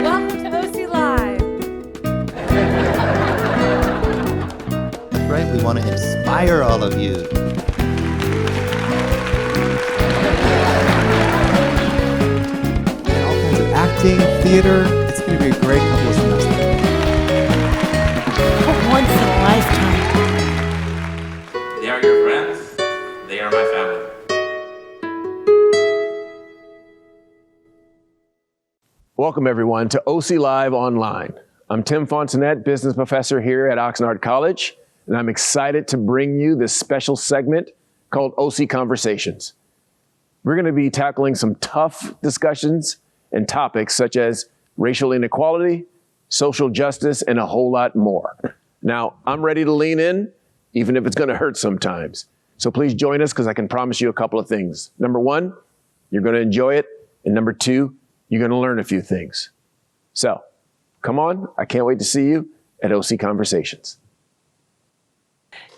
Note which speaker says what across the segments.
Speaker 1: Welcome to OC Live.
Speaker 2: That's right, we want to inspire all of you.
Speaker 3: All kinds of acting, theater. It's going to be a great couple of semesters.
Speaker 4: Once in a lifetime.
Speaker 5: They are your friends. They are my family.
Speaker 6: Welcome, everyone, to OC Live Online. I'm Tim Fontanet, business professor here at Oxnard College, and I'm excited to bring you this special segment called OC Conversations. We're going to be tackling some tough discussions and topics such as racial inequality, social justice, and a whole lot more. Now, I'm ready to lean in, even if it's going to hurt sometimes. So please join us, because I can promise you a couple of things. Number one, you're going to enjoy it. And number two, you're going to learn a few things. So come on. I can't wait to see you at OC Conversations.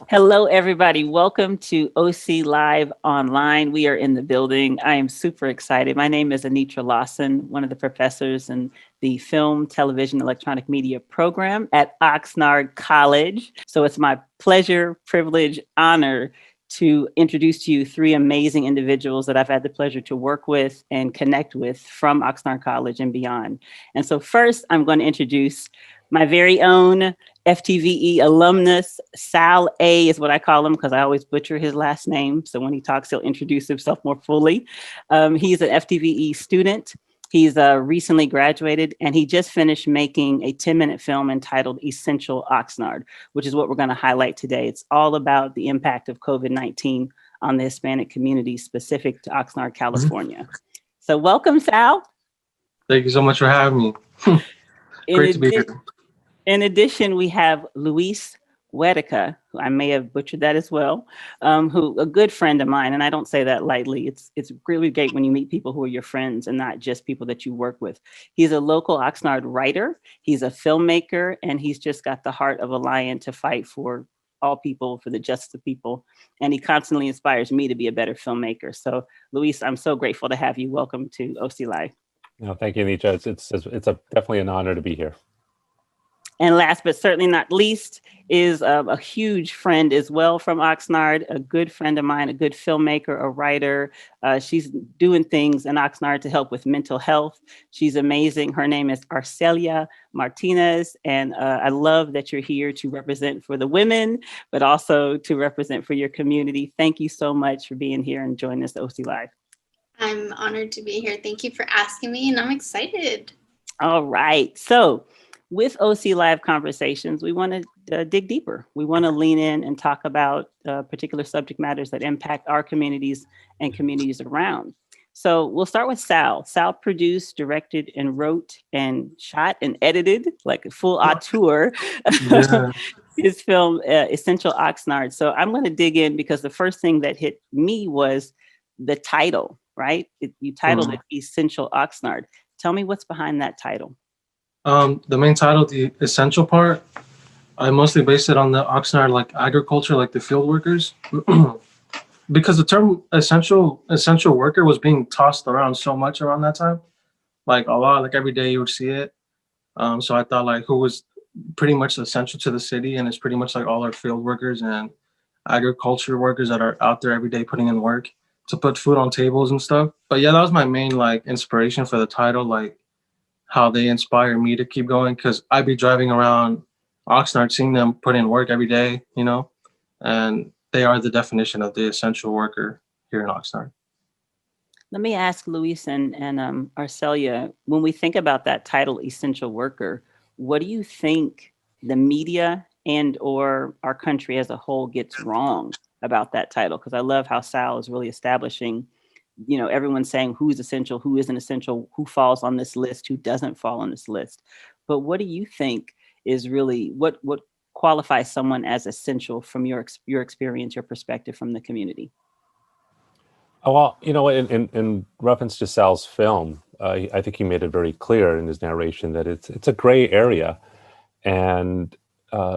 Speaker 4: Hello, everybody. Welcome to OC Live Online. We are in the building. I am super excited. My name is Anitra Lawson, one of the professors in the Film, Television, Electronic Media program at Oxnard College. So it's my pleasure, privilege, honor to introduce to you three amazing individuals that I've had the pleasure to work with and connect with from Oxnard College and beyond. And so first, I'm going to introduce my very own FTVE alumnus, Sal A is what I call him, because I always butcher his last name. So when he talks, he'll introduce himself more fully. He's an FTVE student. He's recently graduated, and he just finished making a 10-minute film entitled Essential Oxnard, which is what we're going to highlight today. It's all about the impact of COVID-19 on the Hispanic community specific to Oxnard, California. So welcome, Sal.
Speaker 7: Thank you so much for having me. Great to be here.
Speaker 4: In addition, we have Luis Guereca, who I may have butchered that as well, who a good friend of mine, and I don't say that lightly. It's really great when you meet people who are your friends and not just people that you work with. He's a local Oxnard writer, he's a filmmaker, and he's just got the heart of a lion to fight for all people, for the justice of people. And he constantly inspires me to be a better filmmaker. So Luis, I'm so grateful to have you. Welcome to OC Live.
Speaker 8: No, thank you, Anitra. It's definitely an honor to be here.
Speaker 4: And last but certainly not least is a huge friend as well from Oxnard, a good friend of mine, a good filmmaker, a writer. She's doing things in Oxnard to help with mental health. She's amazing. Her name is Arcelia Martinez. And I love that you're here to represent for the women, but also to represent for your community. Thank you so much for being here and joining us at OC Live.
Speaker 9: I'm honored to be here. Thank you for asking me, and I'm excited.
Speaker 4: All right. So with OC Live Conversations, we want to dig deeper. We want to lean in and talk about particular subject matters that impact our communities and communities around. So we'll start with Sal. Sal produced, directed, and wrote, and shot, and edited, like a full auteur, his film, Essential Oxnard. So I'm going to dig in, because the first thing that hit me was the title, right? You titled it Essential Oxnard. Tell me what's behind that title.
Speaker 7: The main title, the essential part, I mostly based it on the Oxnard, like agriculture, like the field workers, because the term essential worker was being tossed around so much around that time, like a lot, like every day you would see it. So I thought, like, who was pretty much essential to the city, and it's pretty much like all our field workers and agriculture workers that are out there every day putting in work to put food on tables and stuff. But yeah, that was my main like inspiration for the title, like how they inspire me to keep going, because I'd be driving around Oxnard seeing them put in work every day, you know, and they are the definition of the essential worker here in Oxnard.
Speaker 4: Let me ask Luis and Arcelia, when we think about that title, essential worker, what do you think the media and or our country as a whole gets wrong about that title? Because I love how Sal is really establishing, you know, everyone's saying who's essential, who isn't essential, who falls on this list, who doesn't fall on this list. But what do you think is really, what qualifies someone as essential from your experience, your perspective from the community?
Speaker 8: Oh, well, you know, in reference to Sal's film, I think he made it very clear in his narration that it's a gray area. And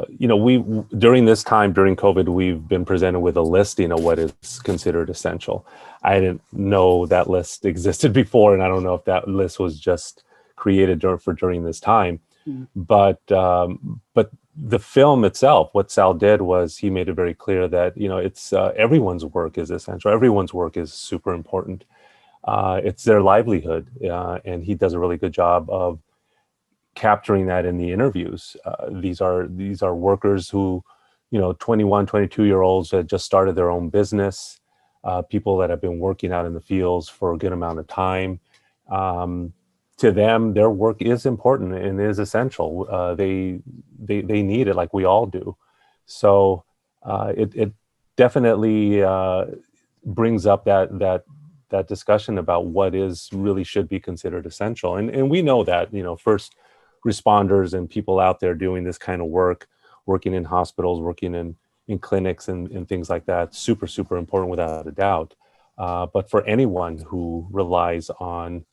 Speaker 8: you know, during this time, during COVID, we've been presented with a listing of what is considered essential. I didn't know that list existed before, and I don't know if that list was just created during this time. But the film itself, what Sal did was he made it very clear that, you know, it's everyone's work is essential. Everyone's work is super important. It's their livelihood, and he does a really good job of capturing that in the interviews. These are workers who, you know, 21, 22-year-olds that just started their own business, people that have been working out in the fields for a good amount of time. To them, their work is important and is essential. They need it like we all do. So it definitely brings up that discussion about what is really should be considered essential. And we know that, you know, first responders and people out there doing this kind of work, working in hospitals, working in clinics and things like that, super, super important without a doubt. But for anyone who relies on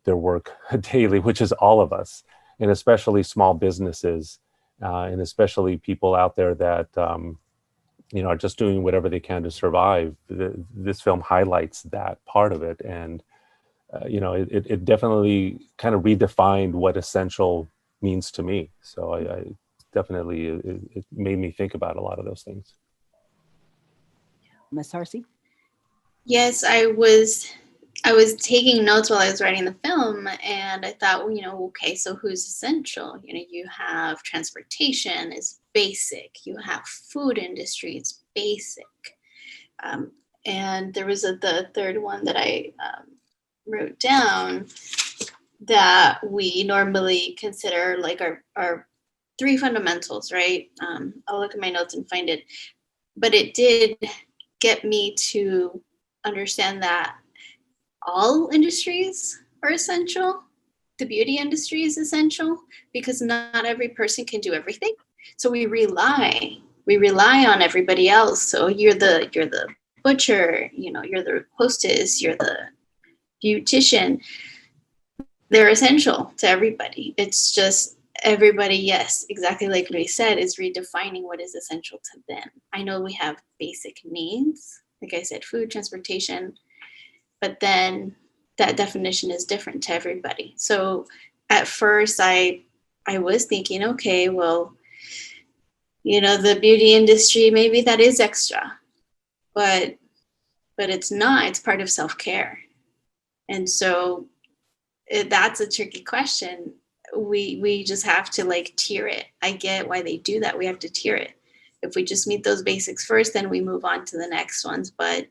Speaker 8: their work daily, which is all of us, and especially small businesses, and especially people out there that, you know, are just doing whatever they can to survive. This film highlights that part of it. And, you know, it definitely kind of redefined what essential means to me. So I definitely, it made me think about a lot of those things.
Speaker 4: Ms. Harsey?
Speaker 9: Yes, I was taking notes while I was writing the film, and I thought, well, you know, okay, so who's essential? You know, you have transportation is basic. You have food industry, it's basic. And there was the third one that I wrote down that we normally consider like our three fundamentals, right? I'll look at my notes and find it. But it did get me to understand that all industries are essential. The beauty industry is essential because not every person can do everything. So we rely on everybody else. So you're the butcher, you know, you're the hostess, you're the beautician. They're essential to everybody. It's just everybody, yes, exactly like Luis said, is redefining what is essential to them. I know we have basic needs, like I said, food, transportation, but then that definition is different to everybody. So at first I was thinking, okay, well, you know, the beauty industry, maybe that is extra, but it's not, it's part of self-care. And so that's a tricky question. We just have to like tier it. I get why they do that. We have to tier it. If we just meet those basics first, then we move on to the next ones. But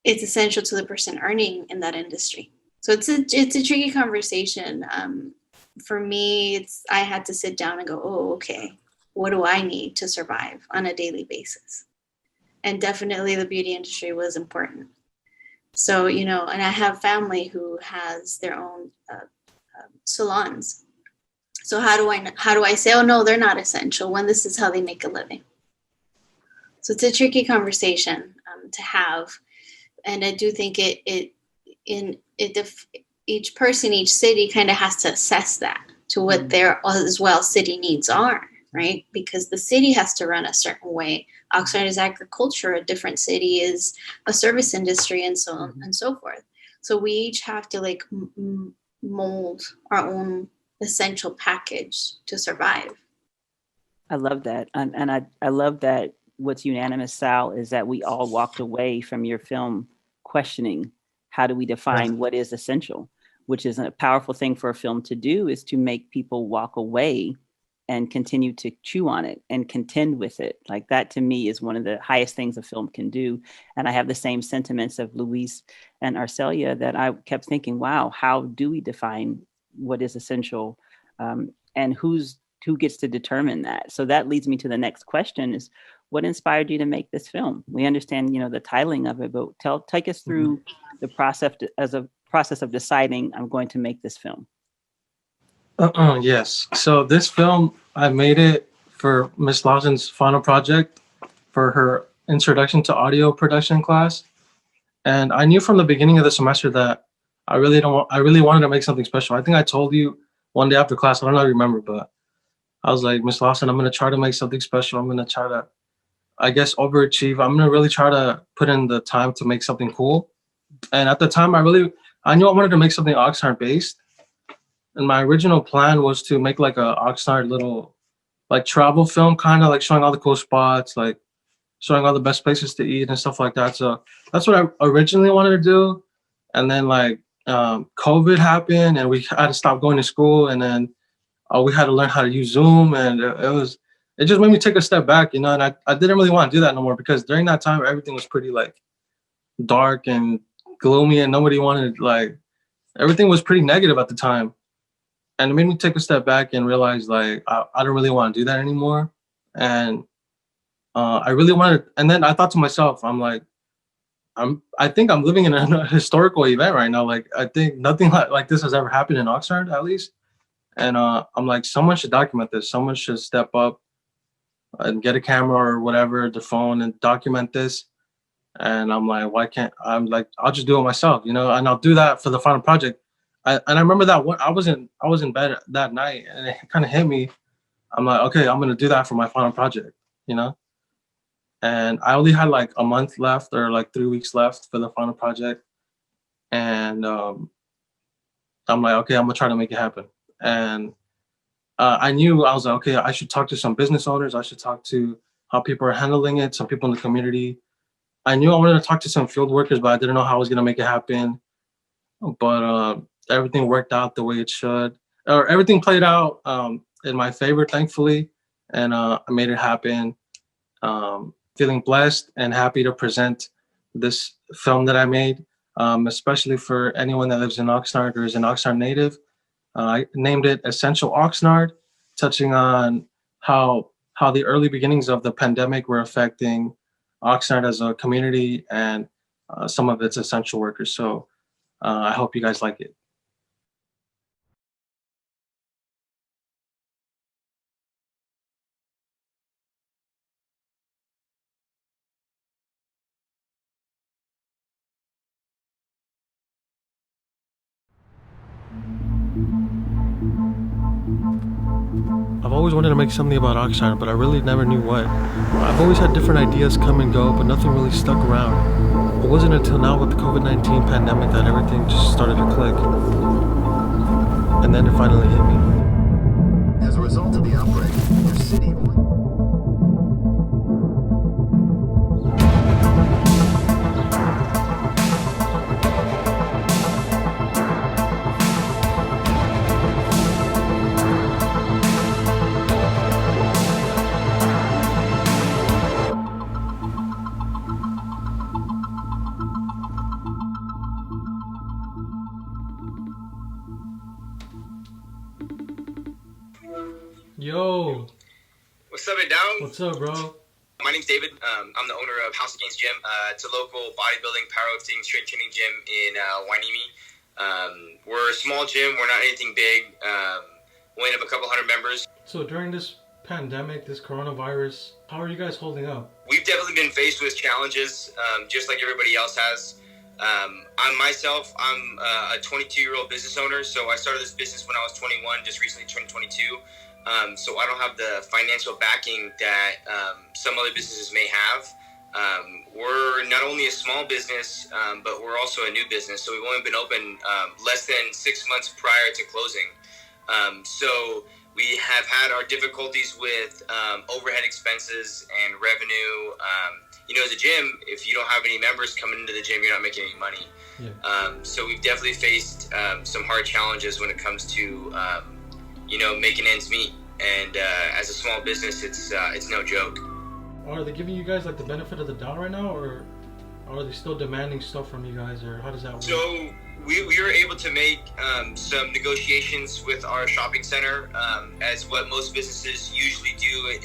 Speaker 9: it's essential to the person earning in that industry. So it's a tricky conversation. For me, I had to sit down and go, oh, okay, what do I need to survive on a daily basis? And definitely the beauty industry was important. So, you know, and I have family who has their own salons. So how do I say, oh no, they're not essential when this is how they make a living? So it's a tricky conversation to have. And I do think each person, each city kind of has to assess that to what their as well city needs are, right? Because the city has to run a certain way. Oxnard is agriculture, a different city is a service industry, and so on and so forth. So we each have to like mold our own essential package to survive.
Speaker 4: I love that. And I love that what's unanimous, Sal, is that we all walked away from your film questioning, how do we define what is essential, which is a powerful thing for a film to do, is to make people walk away and continue to chew on it and contend with it. Like that to me is one of the highest things a film can do. And I have the same sentiments of Luis and Arcelia that I kept thinking, wow, how do we define what is essential, and who gets to determine that? So that leads me to the next question is, what inspired you to make this film? We understand, you know, the titling of it, but take us through the process of deciding I'm going to make this film.
Speaker 7: Yes. So this film, I made it for Miss Lawson's final project for her introduction to audio production class. And I knew from the beginning of the semester that I really wanted to make something special. I think I told you one day after class, I don't know if you remember, but I was like, Miss Lawson, I'm going to try to make something special. I'm going to try to, I guess, overachieve. I'm going to really try to put in the time to make something cool. And at the time, I knew I wanted to make something Oxnard based. And my original plan was to make like a Oxnard little like travel film, kind of like showing all the cool spots, like showing all the best places to eat and stuff like that. So that's what I originally wanted to do. And then like COVID happened and we had to stop going to school. And then we had to learn how to use Zoom. And it just made me take a step back, you know, and I didn't really want to do that no more because during that time, everything was pretty like dark and gloomy and nobody wanted, like, everything was pretty negative at the time. And it made me take a step back and realize like, I don't really want to do that anymore. And I really wanted, and then I thought to myself, I'm like, I think I'm living in a historical event right now. Like, I think nothing like this has ever happened in Oxnard, at least. And I'm like, someone should document this. Someone should step up and get a camera or whatever, the phone, and document this. And I'm like, why can't, I'm like, I'll just do it myself, you know, and I'll do that for the final project. And I remember that I was in bed that night and it kind of hit me. I'm like, okay, I'm going to do that for my final project, you know? And I only had like a month left or like 3 weeks left for the final project. And I'm like, okay, I'm gonna try to make it happen. And I was like, okay, I should talk to some business owners. I should talk to how people are handling it, some people in the community. I knew I wanted to talk to some field workers, but I didn't know how I was gonna make it happen. But everything worked out the way it should. Or everything played out in my favor, thankfully. And I made it happen. Feeling blessed and happy to present this film that I made, especially for anyone that lives in Oxnard or is an Oxnard native. I named it Essential Oxnard, touching on how the early beginnings of the pandemic were affecting Oxnard as a community and some of its essential workers. So I hope you guys like it. I've always wanted to make something about Oxnard, but I really never knew what. I've always had different ideas come and go, but nothing really stuck around. It wasn't until now with the COVID-19 pandemic that everything just started to click. And then it finally hit me.
Speaker 2: As a result of the outbreak, your city.
Speaker 7: Yo.
Speaker 1: What's up, down?
Speaker 7: What's up, bro?
Speaker 1: My name's David. I'm the owner of House Against Gym. It's a local bodybuilding, powerlifting, strength training gym in Wainimi. We're a small gym. We're not anything big. We only have a couple hundred members.
Speaker 7: So during this pandemic, this coronavirus, how are you guys holding up?
Speaker 1: We've definitely been faced with challenges, just like everybody else has. I'm a 22-year-old business owner. So I started this business when I was 21, just recently turned 22. So I don't have the financial backing that some other businesses may have. We're not only a small business, but we're also a new business. So we've only been open less than 6 months prior to closing. So we have had our difficulties with overhead expenses and revenue. As a gym, if you don't have any members coming into the gym, you're not making any money. Yeah. So we've definitely faced some hard challenges when it comes to making ends meet, and as a small business, it's no joke.
Speaker 7: Are they giving you guys like the benefit of the doubt right now, or are they still demanding stuff from you guys, or how does that work?
Speaker 1: So we were able to make some negotiations with our shopping center, as what most businesses usually do.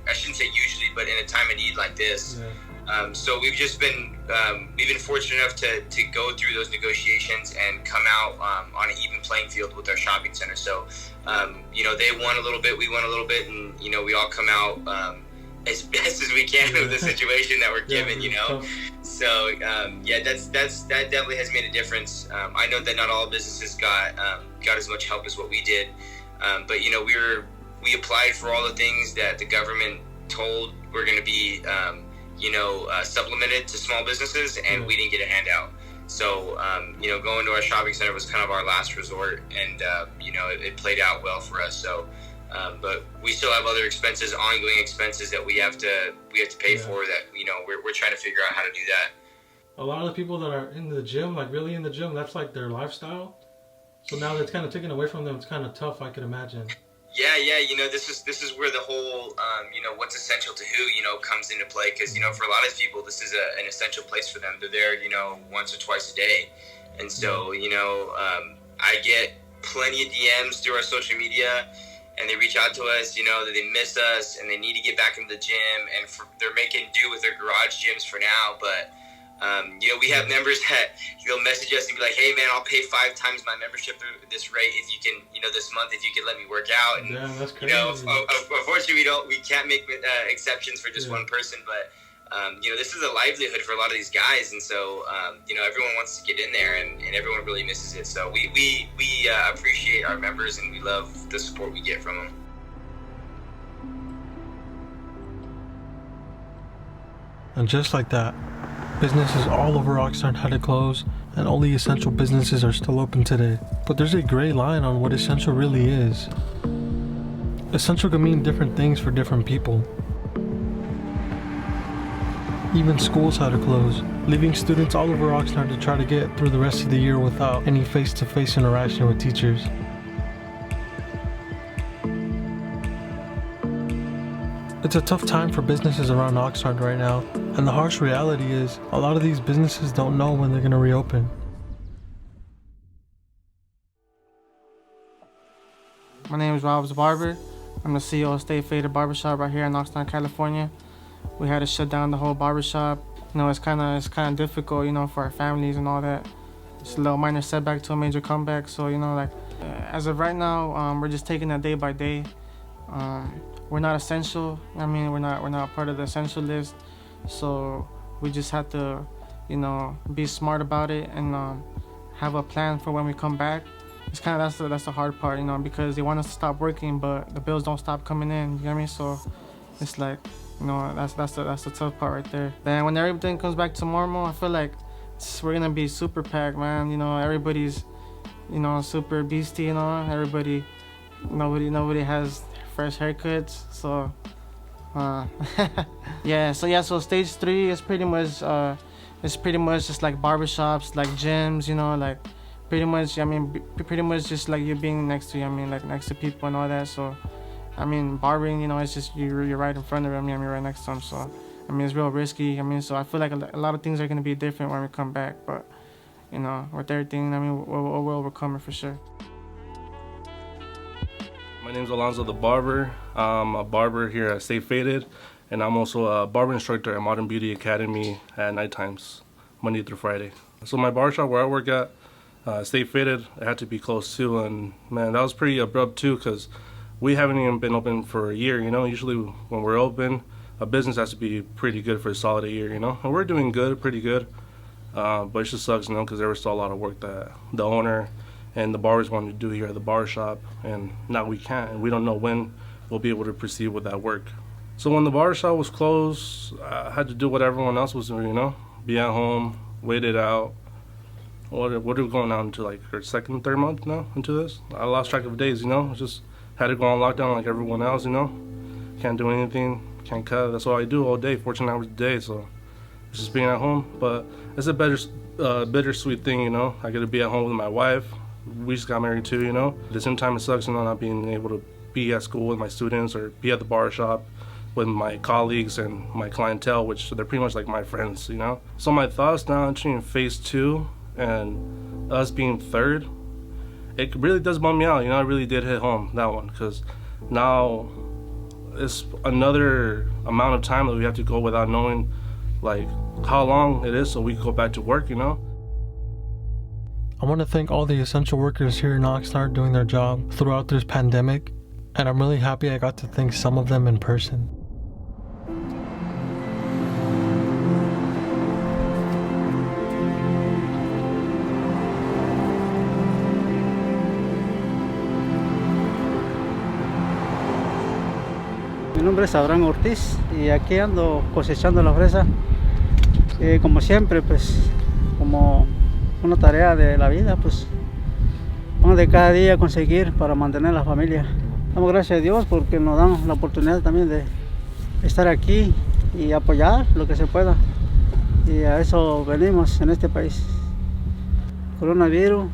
Speaker 1: I shouldn't say usually, but in a time of need like this. Yeah. So we've just been fortunate enough to go through those negotiations and come out on an even playing field with our shopping center. So, they won a little bit, we won a little bit, and, we all come out as best as we can with the situation that we're given, So, that definitely has made a difference. I know that not all businesses got as much help as what we did. But, we applied for all the things that the government told were going to be, supplemented to small businesses, and we didn't get a handout. So, going to our shopping center was kind of our last resort, and, it played out well for us. So, but we still have other expenses, ongoing expenses that we have to pay for that, we're trying to figure out how to do that.
Speaker 7: A lot of the people that are in the gym, like really in the gym, that's like their lifestyle. So now that's kind of taken away from them. It's kind of tough, I could imagine.
Speaker 1: Yeah. This is where the whole, what's essential to who, comes into play. Because, for a lot of people, this is an essential place for them. They're there, once or twice a day. And so, I get plenty of DMs through our social media, and they reach out to us, that they miss us and they need to get back into the gym, and they're making do with their garage gyms for now. But, we have members that they'll message us and be like, hey man, I'll pay 5 times my membership through this rate if you can, this month, if you can let me work out. And,
Speaker 7: that's crazy.
Speaker 1: Unfortunately we can't make exceptions for just one person, but, this is a livelihood for a lot of these guys. And so, everyone wants to get in there, and everyone really misses it. So we appreciate our members, and we love the support we get from them.
Speaker 7: And just like that, businesses all over Oxnard had to close, and only essential businesses are still open today. But there's a gray line on what essential really is. Essential can mean different things for different people. Even schools had to close, leaving students all over Oxnard to try to get through the rest of the year without any face-to-face interaction with teachers. It's a tough time for businesses around Oxnard right now, and the harsh reality is a lot of these businesses don't know when they're going to reopen.
Speaker 10: My name is Rob's Barber. I'm the CEO of Stay Faded Barbershop right here in Oxnard, California. We had to shut down the whole barbershop. It's kind of difficult, for our families and all that. It's a little minor setback to a major comeback. So, as of right now, we're just taking it day by day. We're not essential. We're not part of the essential list. So we just have to, be smart about it and have a plan for when we come back. It's kind of that's the hard part, because they want us to stop working, but the bills don't stop coming in. You know what I mean? So it's like, that's the tough part right there. Then when everything comes back to normal, I feel like we're gonna be super packed, man. Everybody's, super beastie. Everybody, nobody has fresh haircuts, so so stage 3 is pretty much just like barbershops, like gyms, like pretty much just like you being next to like next to people and all that. So barbering, it's just you're right in front of them. You're right next to them, so it's real risky. So I feel like a lot of things are gonna be different when we come back, but with everything, we'll overcome it for sure.
Speaker 7: My name's Alonzo the Barber. I'm a barber here at Stay Faded, and I'm also a barber instructor at Modern Beauty Academy at night times, Monday through Friday. So my barbershop where I work at, Stay Faded, it had to be closed too, and man, that was pretty abrupt too, because we haven't even been open for a year. Usually when we're open, a business has to be pretty good for a solid year, and we're doing good, pretty good, but it just sucks, because there was still a lot of work that the owner and the barbers wanted to do here at the barbershop, and now we can't, and we don't know when we'll be able to proceed with that work. So when the barbershop was closed, I had to do what everyone else was doing, be at home, wait it out. What are we going on into like our second, third month now into this? I lost track of days, just had to go on lockdown like everyone else, can't do anything, can't cut. That's all I do all day, 14 hours a day, so it's just being at home. But it's a bittersweet thing, I get to be at home with my wife. We just got married too, At the same time, it sucks, not being able to be at school with my students or be at the barbershop with my colleagues and my clientele, which they're pretty much like my friends, So my thoughts now entering phase 2 and us being third, it really does bum me out, It really did hit home, that one, because now it's another amount of time that we have to go without knowing, like, how long it is so we can go back to work, I want to thank all the essential workers here in Oxnard doing their job throughout this pandemic, and I'm really happy I got to thank some of them in person.
Speaker 10: Mi nombre es Abraham Ortiz y aquí ando cosechando la fresa. Como siempre, pues como una tarea de la vida, pues pan de cada día conseguir para mantener la familia. Damos gracias a Dios porque nos dan la oportunidad también de estar aquí y apoyar lo que se pueda. Y a eso venimos en este país. Coronavirus,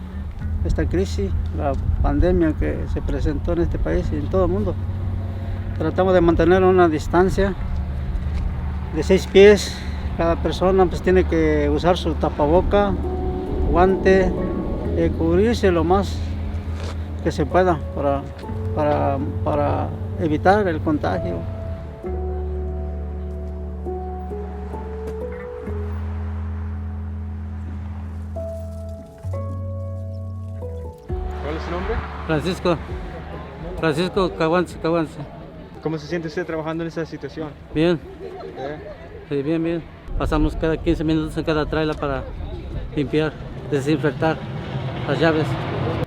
Speaker 10: esta crisis, la pandemia que se presentó en este país y en todo el mundo. Tratamos de mantener una distancia de 6 pies. Cada persona pues tiene que usar su tapaboca, guante, cubrirse lo más que se pueda para evitar el contagio.
Speaker 11: ¿Cuál es su nombre?
Speaker 12: Francisco Caguanza.
Speaker 11: ¿Cómo se siente usted trabajando en esa situación?
Speaker 12: Bien. Sí, bien. Pasamos cada 15 minutos en cada trailer para limpiar, desinfectar las llaves,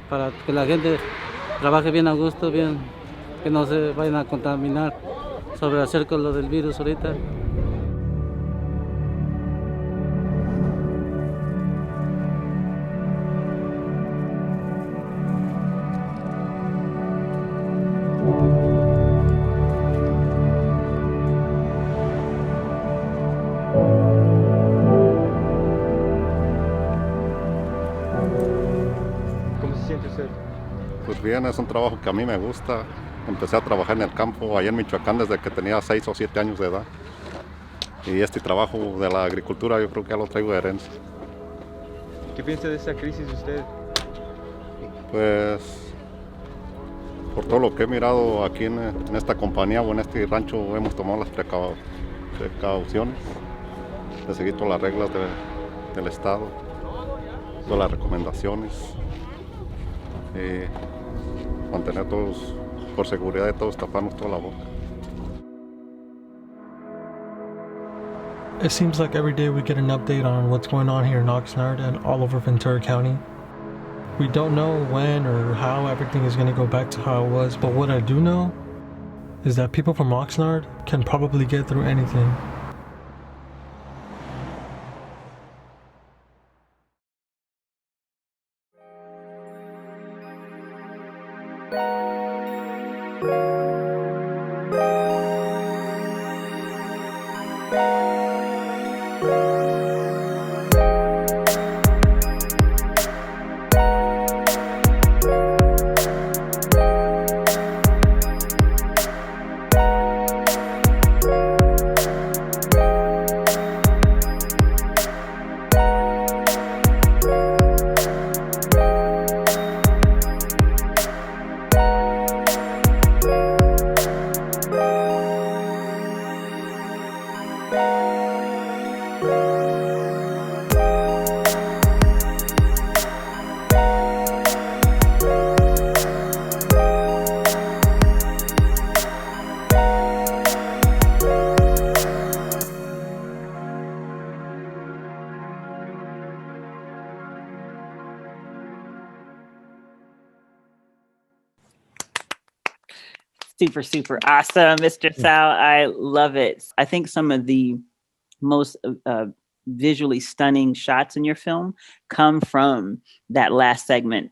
Speaker 12: para que la gente trabaje bien a gusto, bien, que no se vayan a contaminar sobre acerca de lo del virus ahorita.
Speaker 13: Pues bien, es un trabajo que a mí me gusta. Empecé a trabajar en el campo allá en Michoacán desde que tenía 6 o 7 años de edad. Y este trabajo de la agricultura yo creo que ya lo traigo de herencia.
Speaker 11: ¿Qué piensa de esta crisis usted?
Speaker 13: Pues por todo lo que he mirado aquí en esta compañía o en este rancho hemos tomado las precauciones de seguir todas las reglas del estado, todas las recomendaciones. Mantener todos, por seguridad de todos, taparnos toda la boca.
Speaker 14: It seems like every day we get an update on what's going on here in Oxnard and all over Ventura County. We don't know when or how everything is going to go back to how it was, but what I do know is that people from Oxnard can probably get through anything.
Speaker 4: Super awesome, Mr. Sal. I love it. I think some of the most visually stunning shots in your film come from that last segment,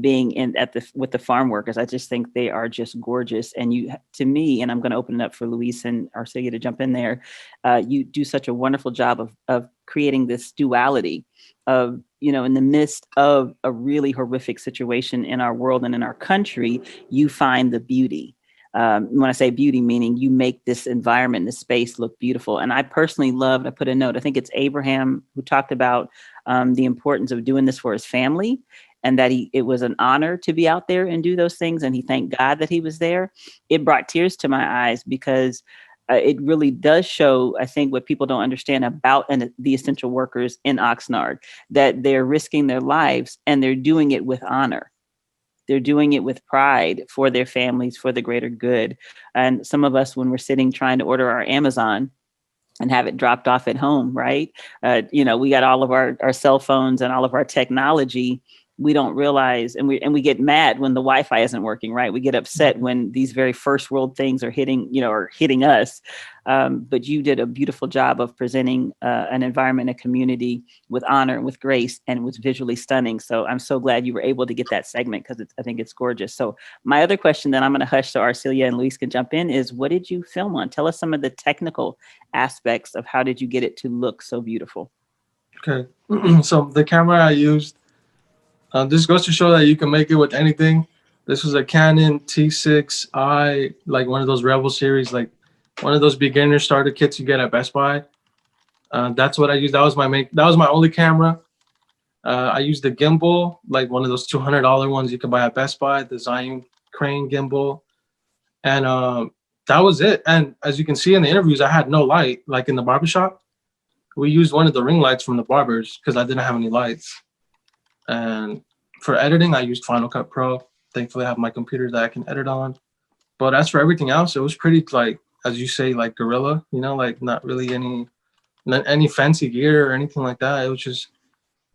Speaker 4: being with the farm workers. I just think they are just gorgeous. And to me, and I'm going to open it up for Luis and Arcelia to jump in there, you do such a wonderful job of creating this duality of, in the midst of a really horrific situation in our world and in our country, you find the beauty. When I say beauty, meaning you make this environment, this space look beautiful. And I personally loved, I put a note, I think it's Abraham who talked about the importance of doing this for his family, and that it was an honor to be out there and do those things. And he thanked God that he was there. It brought tears to my eyes because it really does show, I think, what people don't understand about the essential workers in Oxnard, that they're risking their lives and they're doing it with honor. They're doing it with pride for their families, for the greater good. And some of us, when we're sitting trying to order our Amazon and have it dropped off at home, right? We got all of our cell phones and all of our technology, we don't realize, and we get mad when the Wi-Fi isn't working, right? We get upset when these very first world things are hitting, or hitting us. But you did a beautiful job of presenting an environment, a community with honor and with grace, and was visually stunning. So I'm so glad you were able to get that segment, because I think it's gorgeous. So my other question that I'm going to hush so Arcelia and Luis can jump in is, what did you film on? Tell us some of the technical aspects of how did you get it to look so beautiful?
Speaker 7: Okay, so the camera I used, this goes to show that you can make it with anything. This was a Canon T6i, like one of those Rebel series, like one of those beginner starter kits you get at Best Buy. That's what I used. That was my only camera. I used the gimbal, like one of those $200 ones you can buy at Best Buy, the Zion crane gimbal. And that was it. And as you can see in the interviews, I had no light, like in the barbershop. We used one of the ring lights from the barbers because I didn't have any lights. And for editing, I used Final Cut Pro. Thankfully, I have my computer that I can edit on. But as for everything else, it was pretty, like, as you say, like guerrilla, like not really any fancy gear or anything like that. It was just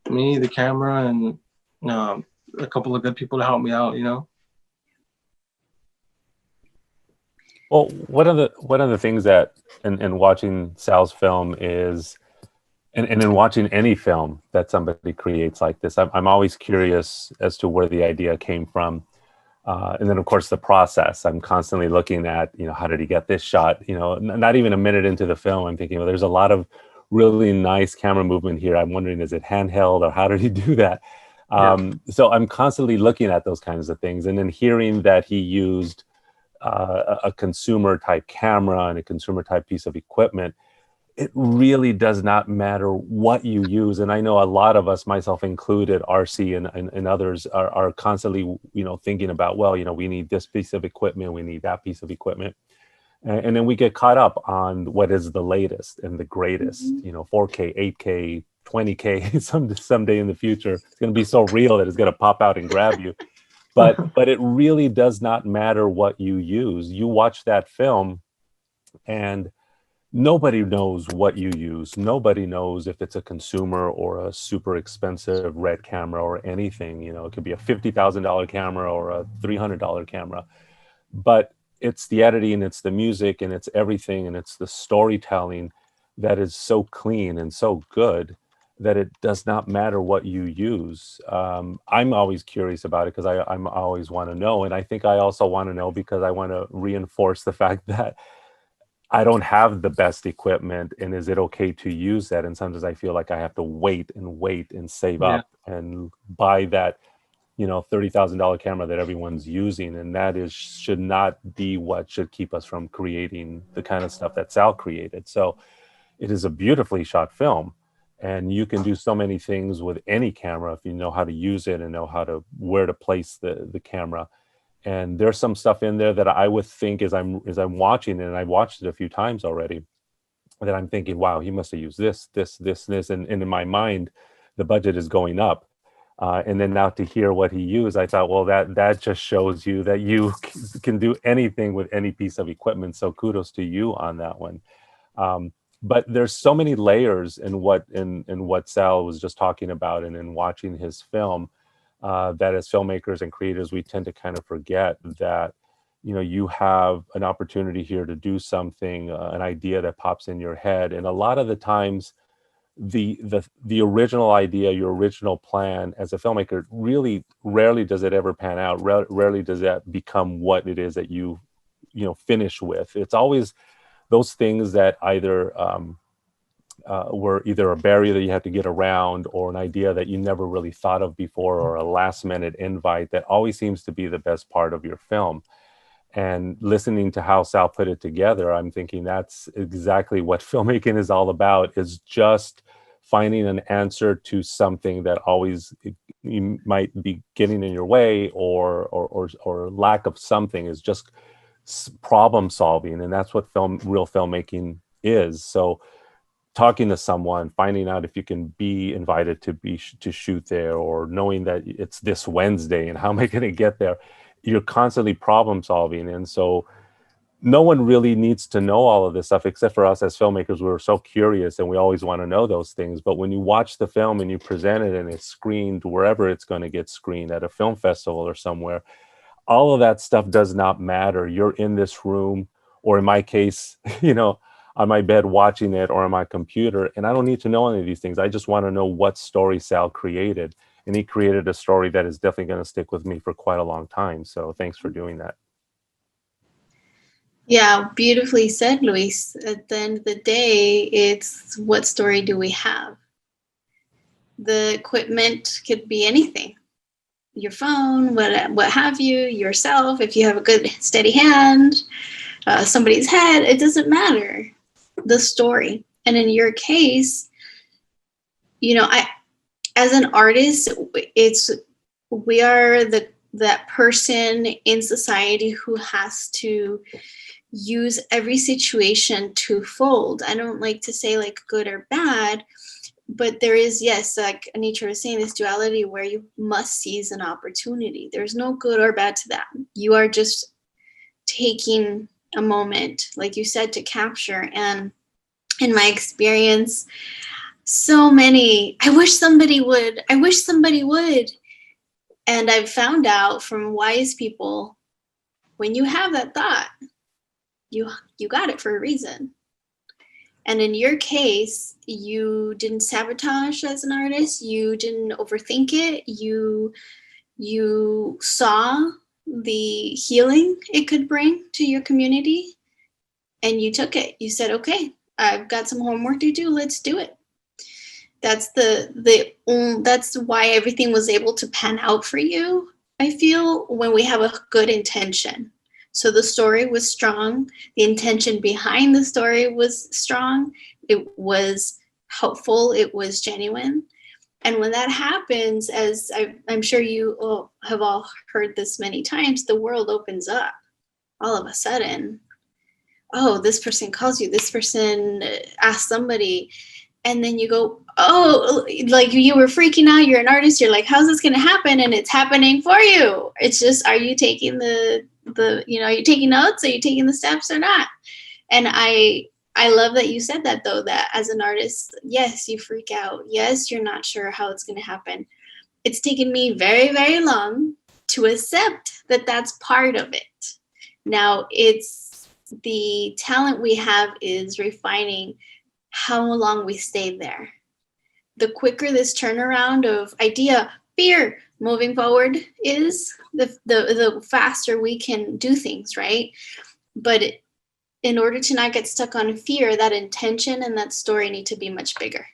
Speaker 7: me, the camera, and a couple of good people to help me out,
Speaker 8: Well, one of the things that in watching Sal's film is, and in watching any film that somebody creates like this, I'm always curious as to where the idea came from. And then, of course, the process. I'm constantly looking at, how did he get this shot? Not even a minute into the film, I'm thinking, well, there's a lot of really nice camera movement here. I'm wondering, is it handheld or how did he do that? So I'm constantly looking at those kinds of things. And then hearing that he used a consumer type camera and a consumer type piece of equipment, it really does not matter what you use. And I know a lot of us, myself included, RC and others are constantly, thinking about, well, we need this piece of equipment, we need that piece of equipment. And then we get caught up on what is the latest and the greatest, 4K, 8K, 20K, someday in the future. It's going to be so real that it's going to pop out and grab you. But it really does not matter what you use. You watch that film and nobody knows what you use. Nobody knows if it's a consumer or a super expensive red camera or anything. It could be a $50,000 camera or a $300 camera. But it's the editing, it's the music, and it's everything, and it's the storytelling that is so clean and so good that it does not matter what you use. I'm always curious about it because I'm always want to know. And I think I also want to know because I want to reinforce the fact that I don't have the best equipment, and is it okay to use that? And sometimes I feel like I have to wait and save up and buy that, $30,000 camera that everyone's using. And that should not be what should keep us from creating the kind of stuff that Sal created. So it is a beautifully shot film, and you can do so many things with any camera if you know how to use it and know where to place the camera. And there's some stuff in there that I would think as I'm watching it, and I watched it a few times already, that I'm thinking, wow, he must have used this. And in my mind, the budget is going up. And then now to hear what he used, I thought, well, that just shows you that you can do anything with any piece of equipment. So kudos to you on that one. But there's so many layers in what Sal was just talking about, and in watching his film, that as filmmakers and creators, we tend to kind of forget that, you have an opportunity here to do something, an idea that pops in your head. And a lot of the times, the original idea, your original plan as a filmmaker, really rarely does it ever pan out. Rarely does that become what it is that you finish with. It's always those things that either were either a barrier that you have to get around, or an idea that you never really thought of before, or a last minute invite that always seems to be the best part of your film. And listening to how Sal put it together, I'm thinking that's exactly what filmmaking is all about, is just finding an answer to something that always you might be getting in your way, or lack of something, is just problem solving. And that's what real filmmaking is. So talking to someone, finding out if you can be invited to shoot there, or knowing that it's this Wednesday and how am I going to get there, you're constantly problem solving. And so no one really needs to know all of this stuff except for us as filmmakers. We're so curious and we always want to know those things. But when you watch the film and you present it and it's screened wherever it's going to get screened, at a film festival or somewhere, all of that stuff does not matter. You're in this room, or in my case, on my bed watching it, or on my computer, and I don't need to know any of these things. I just want to know what story Sal created. And he created a story that is definitely going to stick with me for quite a long time. So thanks for doing that.
Speaker 9: Yeah, beautifully said, Luis. At the end of the day, it's what story do we have? The equipment could be anything. Your phone, what have you, yourself, if you have a good steady hand, somebody's head, it doesn't matter. The story. And in your case, as an artist, we are that person in society who has to use every situation twofold. I don't like to say like good or bad, but there is, yes, like Anitra was saying, this duality where you must seize an opportunity. There's no good or bad to that. You are just taking a moment, like you said, to capture. And in my experience, so many, I wish somebody would. And I've found out from wise people, when you have that thought, you got it for a reason. And in your case, you didn't sabotage as an artist. You didn't overthink it. You saw the healing it could bring to your community, and you took it. You said, okay, I've got some homework to do. Let's do it. That's that's why everything was able to pan out for you. I feel when we have a good intention. So the story was strong. The intention behind the story was strong. It was helpful. It was genuine. And when that happens, as I'm sure you have all heard this many times, the world opens up all of a sudden. Oh, this person calls you. This person asks somebody. And then you go, oh, like you were freaking out. You're an artist. You're like, how's this going to happen? And it's happening for you. It's just, are you taking are you taking notes? Are you taking the steps or not? And I love that you said that, though, that as an artist, yes, you freak out. Yes, you're not sure how it's going to happen. It's taken me very, very long to accept that that's part of it. Now, it's the talent we have is refining how long we stay there. The quicker this turnaround of idea, fear, moving forward is, the faster we can do things, right? But in order to not get stuck on fear, that intention and that story need to be much bigger.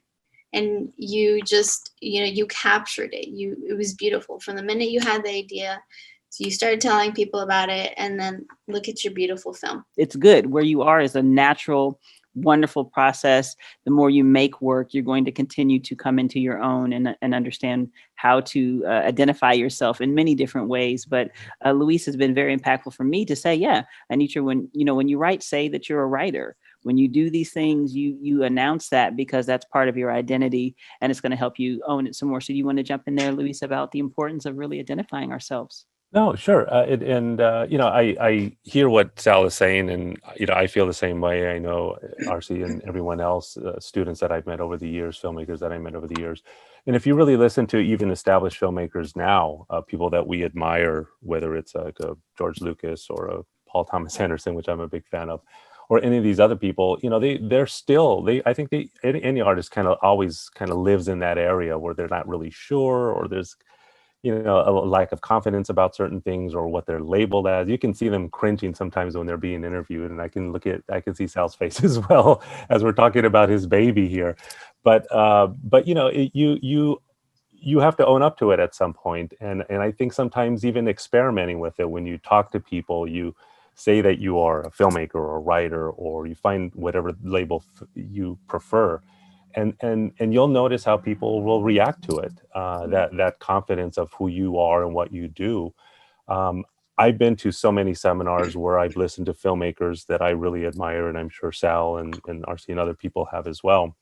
Speaker 9: And you just, you captured it. It was beautiful. From the minute you had the idea, so you started telling people about it, and then look at your beautiful film.
Speaker 4: It's good. Where you are is a natural, wonderful process. The more you make work, you're going to continue to come into your own and understand how to identify yourself in many different ways. But Luis has been very impactful for me to say, yeah, Anitra, when you write, say that you're a writer. When you do these things, you announce that, because that's part of your identity, and it's going to help you own it some more. So do you want to jump in there, Luis, about the importance of really identifying ourselves?
Speaker 8: No, sure. I hear what Sal is saying, and I feel the same way. I know Arce and everyone else, students that I've met over the years, filmmakers that I met over the years. And if you really listen to even established filmmakers now, people that we admire, whether it's like a George Lucas or a Paul Thomas Anderson, which I'm a big fan of, or any of these other people, they're still, I think any artist always lives in that area where they're not really sure, or there's a lack of confidence about certain things, or what they're labeled as. You can see them cringing sometimes when they're being interviewed, and I can see Sal's face as well as we're talking about his baby here. But you have to own up to it at some point, and I think sometimes even experimenting with it. When you talk to people, you say that you are a filmmaker or a writer, or you find whatever label you prefer. And you'll notice how people will react to it, that confidence of who you are and what you do. I've been to so many seminars where I've listened to filmmakers that I really admire, and I'm sure Sal and Arce and other people have as well.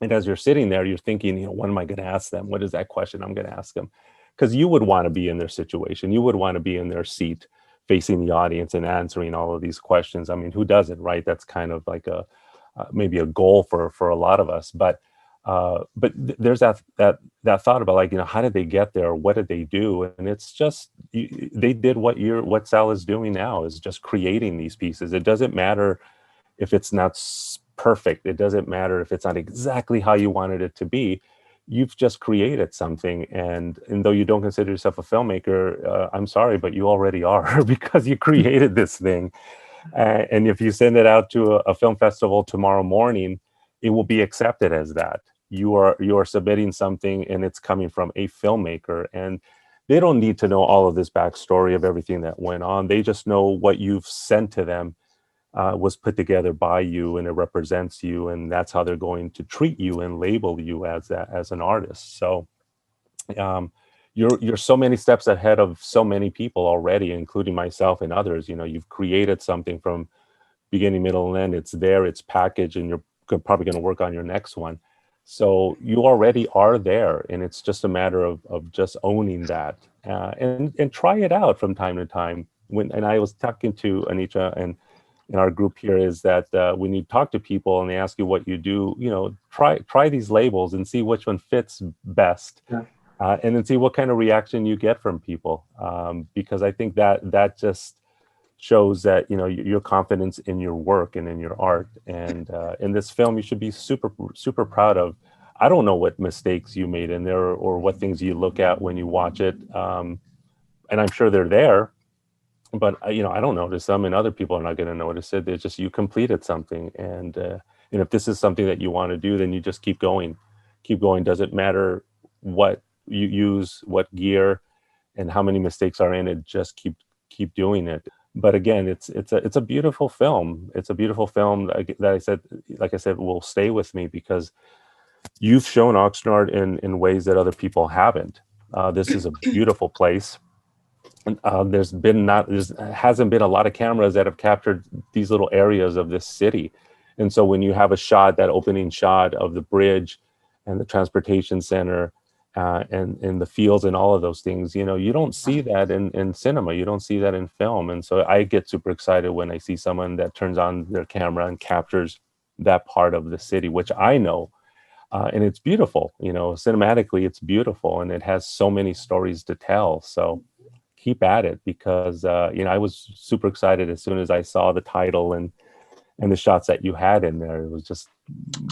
Speaker 8: And as you're sitting there, you're thinking, what am I going to ask them? What is that question I'm going to ask them? Because you would want to be in their situation. You would want to be in their seat facing the audience and answering all of these questions. I mean, who doesn't, right? That's kind of like a maybe a goal for a lot of us. But there's that thought about, like, you know, how did they get there? What did they do? And it's just they did what Sal is doing now, is just creating these pieces. It doesn't matter if it's not perfect. It doesn't matter if it's not exactly how you wanted it to be. You've just created something, and though you don't consider yourself a filmmaker, I'm sorry, but you already are, because you created this thing. And if you send it out to a film festival tomorrow morning, it will be accepted as that. You are submitting something, and it's coming from a filmmaker, and they don't need to know all of this backstory of everything that went on. They just know what you've sent to them was put together by you, and it represents you, and that's how they're going to treat you and label you as an artist. So you're so many steps ahead of so many people already, including myself and others. You know, you've created something from beginning, middle, and end. It's there, it's packaged, and you're probably going to work on your next one. So you already are there, and it's just a matter of just owning that and try it out from time to time. And I was talking to Anitra and in our group here, is that when you talk to people and they ask you what you do, you know, try these labels and see which one fits best.
Speaker 7: Yeah.
Speaker 8: And then see what kind of reaction you get from people, because I think that just shows that, you know, your confidence in your work and in your art. And in this film, you should be super, super proud of. I don't know what mistakes you made in there or what things you look at when you watch it, and I'm sure they're there, but you know, I don't notice them, and other people are not going to notice it. It's just you completed something, and if this is something that you want to do, then you just keep going. Doesn't matter what you use, what gear, and how many mistakes are in it. Just keep doing it. But again, it's a beautiful film. It's a beautiful film that I said will stay with me, because you've shown Oxnard in ways that other people haven't. This is a beautiful place. There hasn't been a lot of cameras that have captured these little areas of this city. And so when you have a shot, that opening shot of the bridge and the transportation center, and in the fields and all of those things, you know, you don't see that in cinema. You don't see that in film. And so I get super excited when I see someone that turns on their camera and captures that part of the city, which I know. And it's beautiful, you know, cinematically, it's beautiful, and it has so many stories to tell. So keep at it, because, you know, I was super excited as soon as I saw the title and the shots that you had in there. It was just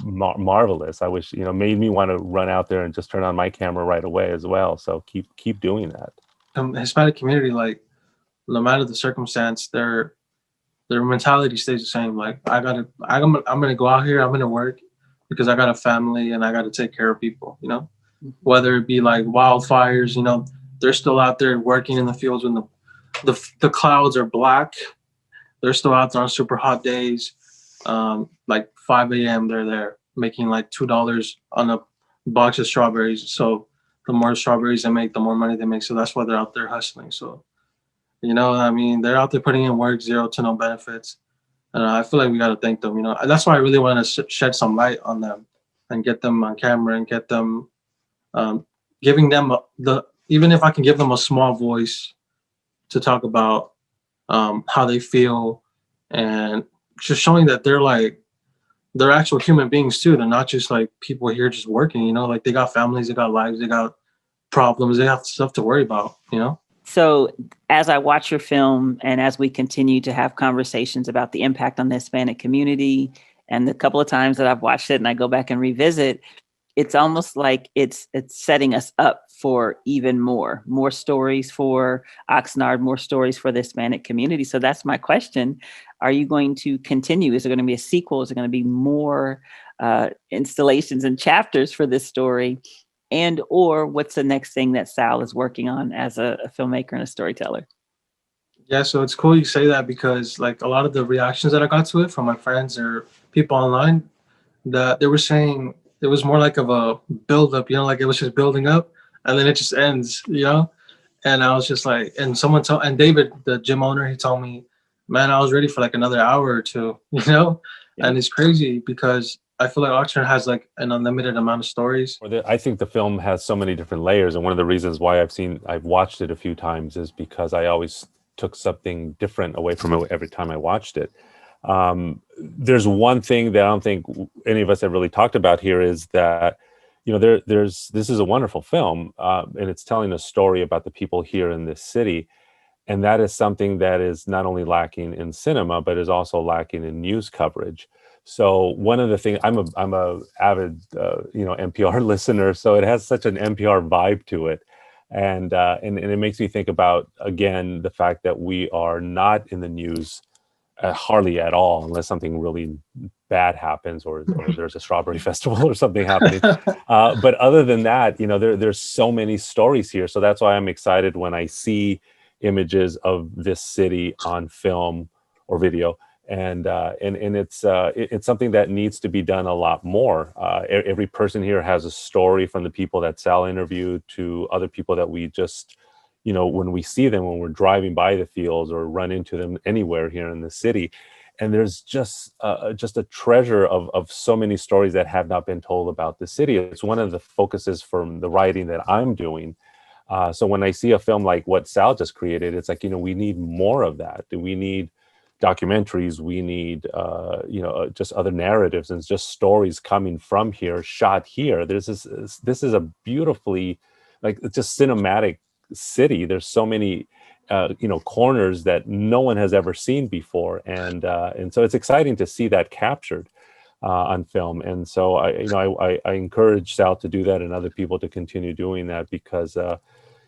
Speaker 8: marvelous. I wish, you know, made me want to run out there and just turn on my camera right away as well. So keep doing that.
Speaker 7: Hispanic community, like, no matter the circumstance, their mentality stays the same. Like, I'm gonna go out here, I'm gonna work because I got a family and I got to take care of people, you know, whether it be like wildfires, you know, they're still out there working in the fields when the clouds are black. They're still out there on super hot days. Like 5 a.m. they're there making like $2 on a box of strawberries. So the more strawberries they make, the more money they make. So that's why they're out there hustling. So, you know, I mean, they're out there putting in work, zero to no benefits. And I feel like we got to thank them, you know. That's why I really want to shed some light on them and get them on camera and get them, giving them even if I can give them a small voice to talk about how they feel, and just showing that they're actual human beings too. They're not just like people here just working, you know, like they got families, they got lives, they got problems, they have stuff to worry about, you know?
Speaker 4: So as I watch your film and as we continue to have conversations about the impact on the Hispanic community, and the couple of times that I've watched it and I go back and revisit, it's almost like it's setting us up for even more stories for Oxnard, more stories for the Hispanic community. So that's my question. Are you going to continue? Is there going to be a sequel? Is there going to be more installations and chapters for this story? And or what's the next thing that Sal is working on as a filmmaker and a storyteller?
Speaker 7: Yeah, so it's cool you say that, because like a lot of the reactions that I got to it from my friends or people online, that they were saying it was more like of a build up, you know, like it was just building up and then it just ends, you know? And I was just like, and and David, the gym owner, he told me, man, I was ready for like another hour or two, you know? Yeah. And it's crazy because I feel like Oxnard has like an unlimited amount of stories.
Speaker 8: I think the film has so many different layers. And one of the reasons why I've watched it a few times is because I always took something different away from it every time I watched it. There's one thing that I don't think any of us have really talked about here is that, this is a wonderful film, and it's telling a story about the people here in this city. And that is something that is not only lacking in cinema, but is also lacking in news coverage. So one of the things, I'm a avid, NPR listener, so it has such an NPR vibe to it. And it makes me think about, again, the fact that we are not in the news hardly at all, unless something really bad happens or there's a strawberry festival or something happening. But other than that, there's so many stories here. So that's why I'm excited when I see images of this city on film or video. And it's something that needs to be done a lot more. Every person here has a story, from the people that Sal interviewed to other people that we just, when we see them, when we're driving by the fields or run into them anywhere here in the city. And there's just a treasure of so many stories that have not been told about the city. It's one of the focuses from the writing that I'm doing. So when I see a film like what Sal just created, it's like, we need more of that. We need documentaries, we need just other narratives and just stories coming from here, shot here. This is a beautifully, like, just cinematic city. There's so many corners that no one has ever seen before, and so it's exciting to see that captured on film. And so I encourage Sal to do that and other people to continue doing that, because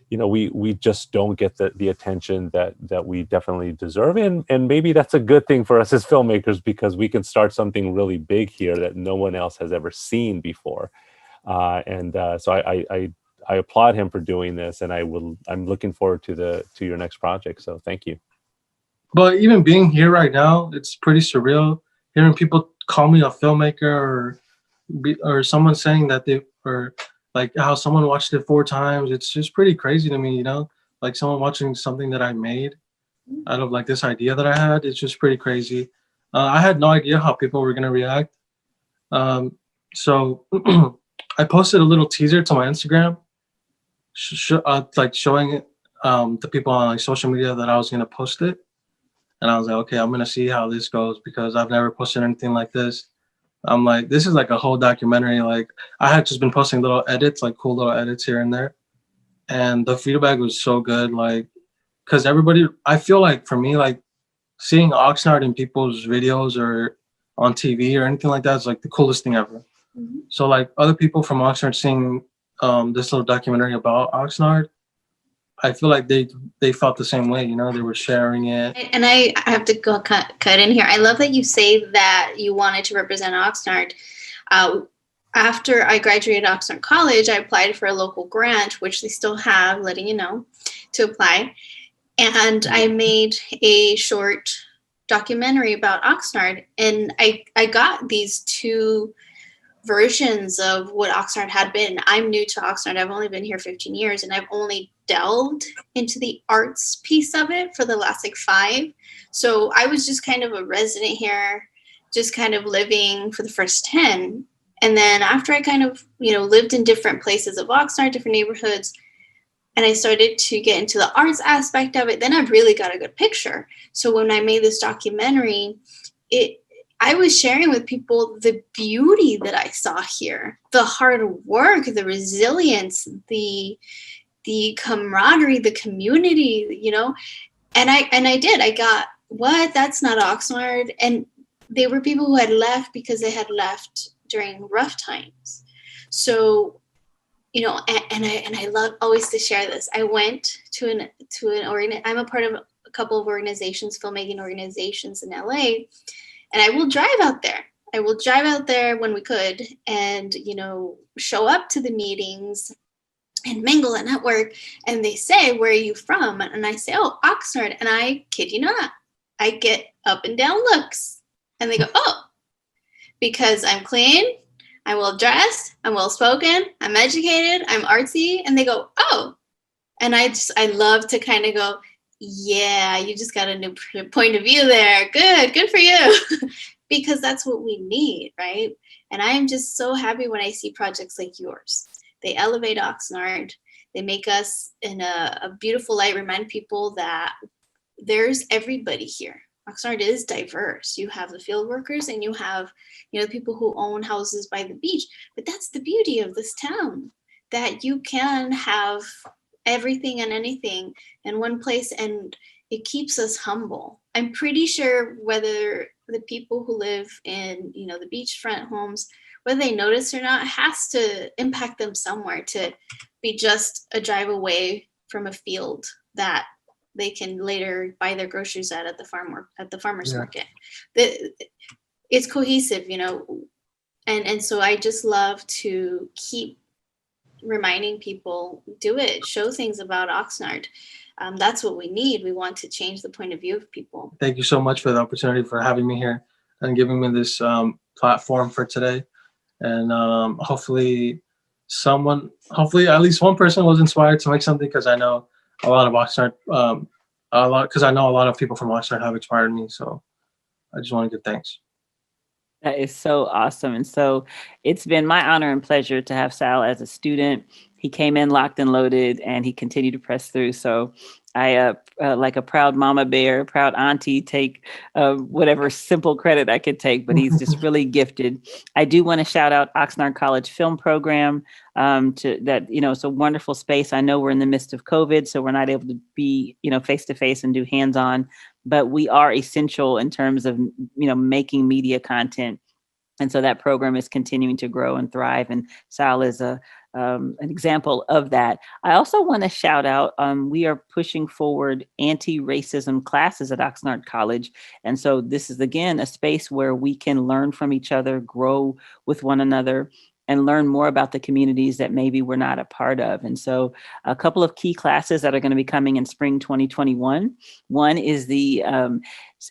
Speaker 8: we just don't get the attention that we definitely deserve. And maybe that's a good thing for us as filmmakers, because we can start something really big here that no one else has ever seen before. So I applaud him for doing this, and I'm looking forward to your next project. So thank you.
Speaker 7: But even being here right now, it's pretty surreal hearing people call me a filmmaker, or someone saying that or like how someone watched it 4 times. It's just pretty crazy to me, like someone watching something that I made out of like this idea that I had. It's just pretty crazy. I had no idea how people were going to react. So I posted a little teaser to my Instagram, like showing the people on like social media that I was going to post it. And I was like, okay, I'm going to see how this goes, because I've never posted anything like this. I'm like, this is like a whole documentary. Like, I had just been posting little edits, like cool little edits here and there. And the feedback was so good. Like, because everybody, I feel like for me, like seeing Oxnard in people's videos or on TV or anything like that is like the coolest thing ever. Mm-hmm. So like other people from Oxnard seeing this little documentary about Oxnard, I feel like they felt the same way, they were sharing it.
Speaker 9: And I have to go cut in here. I love that you say that you wanted to represent Oxnard. After I graduated Oxnard College, I applied for a local grant, which they still have, letting you know, to apply. And I made a short documentary about Oxnard. And I got these 2 versions of what Oxnard had been. I'm new to Oxnard. I've only been here 15 years, and I've only delved into the arts piece of it for the last 5. So I was just kind of a resident here, just kind of living for the first 10. And then after I kind of, lived in different places of Oxnard, different neighborhoods, and I started to get into the arts aspect of it, then I really got a good picture. So when I made this documentary, I was sharing with people the beauty that I saw here, the hard work, the resilience, the camaraderie, the community, and I did. I got, what? That's not Oxnard. And they were people who had left because they had left during rough times. So, and I love always to share this. I went to an I'm a part of a couple of organizations, filmmaking organizations in LA. And I will drive out there. I will drive out there when we could and, show up to the meetings and mingle and network. And they say, where are you from? And I say, oh, Oxnard. And I kid you not, I get up and down looks. And they go, oh, because I'm clean, I'm well dressed, I'm well spoken, I'm educated, I'm artsy. And they go, oh. And I love to kind of go, yeah, you just got a new point of view there. Good for you. Because that's what we need, right? And I am just so happy when I see projects like yours. They elevate Oxnard. They make us in a beautiful light, remind people that there's everybody here. Oxnard is diverse. You have the field workers and you have, people who own houses by the beach. But that's the beauty of this town, that you can have everything and anything in one place, and it keeps us humble. I'm pretty sure whether the people who live in, the beachfront homes, whether they notice or not, has to impact them somewhere to be just a drive away from a field that they can later buy their groceries at the farmer's market. It's cohesive, and so I just love to keep reminding people, do it, show things about Oxnard. That's what we need. We want to change the point of view of people.
Speaker 7: Thank you so much for the opportunity, for having me here and giving me this platform for today. And hopefully at least one person was inspired to make something, because I know a lot of Oxnard, because I know a lot of people from Oxnard have inspired me. So I just want to give thanks.
Speaker 4: That is so awesome. And so it's been my honor and pleasure to have Sal as a student. He came in locked and loaded, and he continued to press through. So I, like a proud mama bear, proud auntie, take whatever simple credit I could take, but he's just really gifted. I do want to shout out Oxnard College Film Program. It's a wonderful space. I know we're in the midst of COVID, so we're not able to be, face to face and do hands-on, but we are essential in terms of, making media content. And so that program is continuing to grow and thrive. And Sal is an example of that. I also want to shout out, we are pushing forward anti-racism classes at Oxnard College. And so this is, again, a space where we can learn from each other, grow with one another, and learn more about the communities that maybe we're not a part of. And so a couple of key classes that are going to be coming in spring 2021. One is the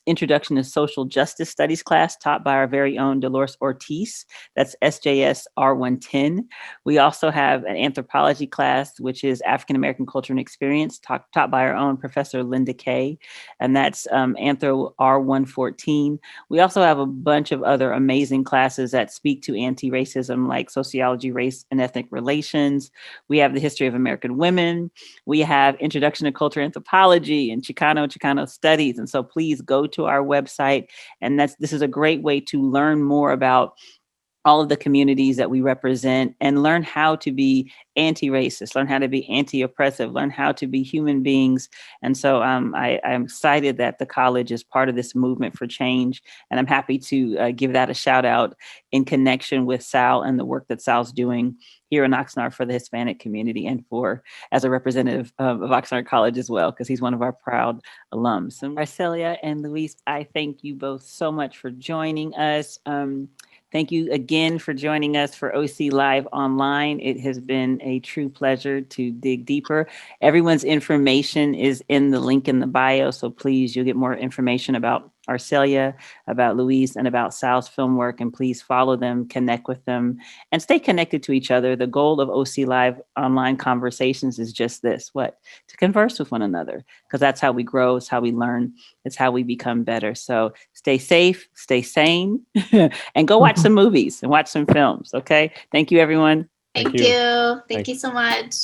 Speaker 4: Introduction to Social Justice Studies class taught by our very own Dolores Ortiz. That's SJS R110. We also have an anthropology class, which is African American Culture and Experience, taught by our own Professor Linda Kay, and that's Anthro R114. We also have a bunch of other amazing classes that speak to anti-racism, like sociology, race, and ethnic relations. We have the history of American women. We have Introduction to Culture Anthropology and Chicano studies. And so please go to our website. And this is a great way to learn more about all of the communities that we represent and learn how to be anti-racist, learn how to be anti-oppressive, learn how to be human beings. And so I'm excited that the college is part of this movement for change. And I'm happy to give that a shout out in connection with Sal and the work that Sal's doing here in Oxnard for the Hispanic community and as a representative of Oxnard College as well, because he's one of our proud alums. So Arcelia and Luis, I thank you both so much for joining us. Thank you again for joining us for OC Live Online. It has been a true pleasure to dig deeper. Everyone's information is in the link in the bio, so please, you'll get more information about Arcelia, about Luis, and about Sal's film work, and please follow them, connect with them, and stay connected to each other. The goal of OC Live Online Conversations is just this, to converse with one another, because that's how we grow, it's how we learn, it's how we become better. So stay safe, stay sane, and go watch some movies and watch some films, okay? Thank you, everyone.
Speaker 9: Thank you. Thank you so much.